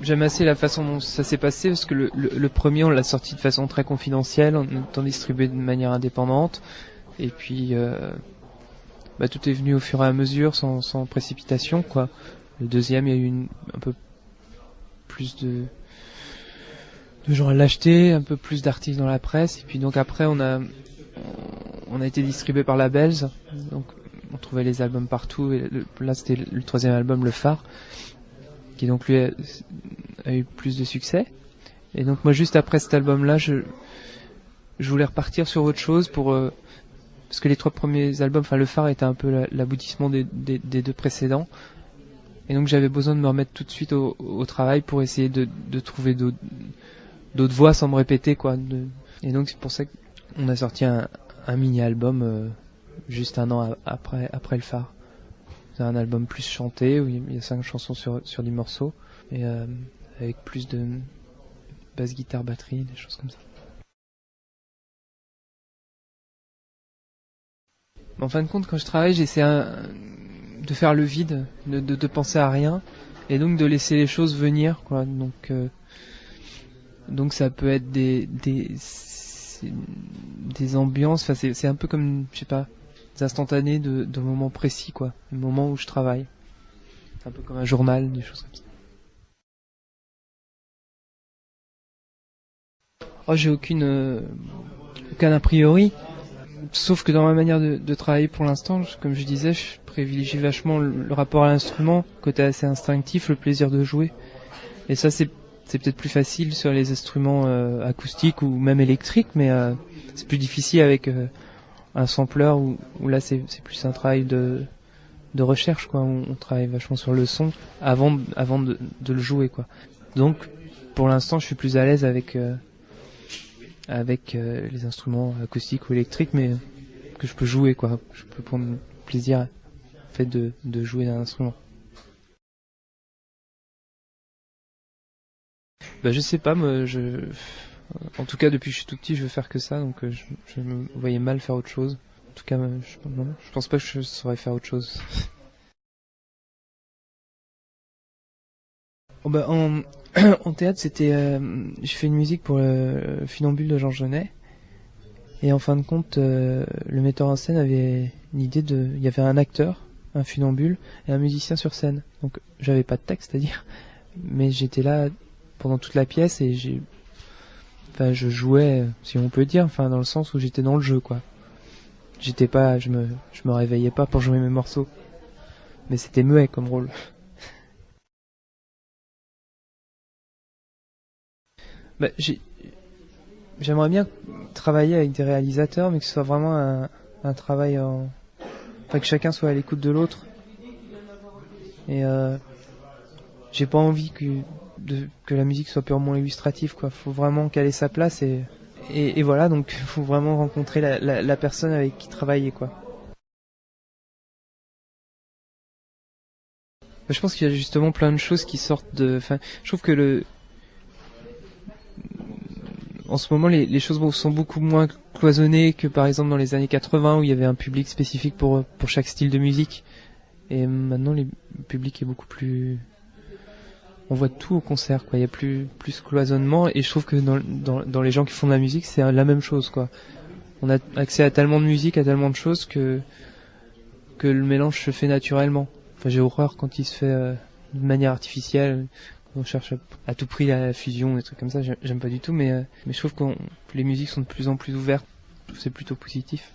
J'aime assez la façon dont ça s'est passé parce que le premier on l'a sorti de façon très confidentielle, en étant distribué de manière indépendante. Et puis tout est venu au fur et à mesure, sans précipitation, quoi. Le deuxième, il y a eu un peu plus de gens à l'acheter, un peu plus d'articles dans la presse. Et puis donc après, on a été distribué par Labels, donc on trouvait les albums partout. Et là, c'était le troisième album, Le Phare, qui donc lui a eu plus de succès. Et donc moi, juste après cet album-là, je voulais repartir sur autre chose parce que les trois premiers albums, Le Phare était un peu l'aboutissement des deux précédents. Et donc j'avais besoin de me remettre tout de suite au travail pour essayer de trouver d'autres voix sans me répéter, quoi. Et donc c'est pour ça qu'on a sorti un mini-album juste un an après Le Phare. C'est un album plus chanté, où il y a 5 chansons sur 10 morceaux, et avec plus de basse, guitare, batterie, des choses comme ça. En fin de compte, quand je travaille, j'essaie de faire le vide, de penser à rien, et donc de laisser les choses venir, quoi. Donc ça peut être des ambiances, enfin c'est un peu comme, je sais pas, des instantanés de moments précis, quoi. Le moment où je travaille. C'est un peu comme un journal, des choses comme ça. Oh, j'ai aucun a priori. Sauf que dans ma manière de travailler pour l'instant, comme je disais, je privilégie vachement le rapport à l'instrument, côté assez instinctif, le plaisir de jouer. Et ça, c'est peut-être plus facile sur les instruments acoustiques ou même électriques, mais c'est plus difficile avec un sampler où là c'est plus un travail de recherche, quoi. On travaille vachement sur le son avant de le jouer, quoi. Donc pour l'instant, je suis plus à l'aise avec les instruments acoustiques ou électriques, mais que je peux jouer, quoi. Je peux prendre plaisir au fait de jouer un instrument. Je sais pas, moi, en tout cas depuis que je suis tout petit, je veux faire que ça, donc je me voyais mal faire autre chose. En tout cas, je pense pas que je saurais faire autre chose. En théâtre, c'était, j'ai fait une musique pour le Funambule de Jean Genet. Et en fin de compte, le metteur en scène avait une idée il y avait un acteur, un funambule, et un musicien sur scène. Donc j'avais pas de texte à dire, mais j'étais là pendant toute la pièce et je jouais, si on peut dire, dans le sens où j'étais dans le jeu, quoi. Je me réveillais pas pour jouer mes morceaux, mais c'était muet comme rôle. J'aimerais bien travailler avec des réalisateurs, mais que ce soit vraiment un travail que chacun soit à l'écoute de l'autre. Et j'ai pas envie que la musique soit purement illustrative, quoi. Faut vraiment caler sa place et voilà, donc faut vraiment rencontrer la personne avec qui travailler, quoi. Je pense qu'il y a justement plein de choses qui sortent je trouve que en ce moment, les choses sont beaucoup moins cloisonnées que par exemple dans les années 80 où il y avait un public spécifique pour chaque style de musique. Et maintenant, le public est beaucoup plus... On voit tout au concert, quoi. Il y a plus cloisonnement, et je trouve que dans les gens qui font de la musique, c'est la même chose, quoi. On a accès à tellement de musique, à tellement de choses que le mélange se fait naturellement. J'ai horreur quand il se fait de manière artificielle. On cherche à tout prix la fusion, des trucs comme ça, j'aime pas du tout, mais je trouve que les musiques sont de plus en plus ouvertes. C'est plutôt positif.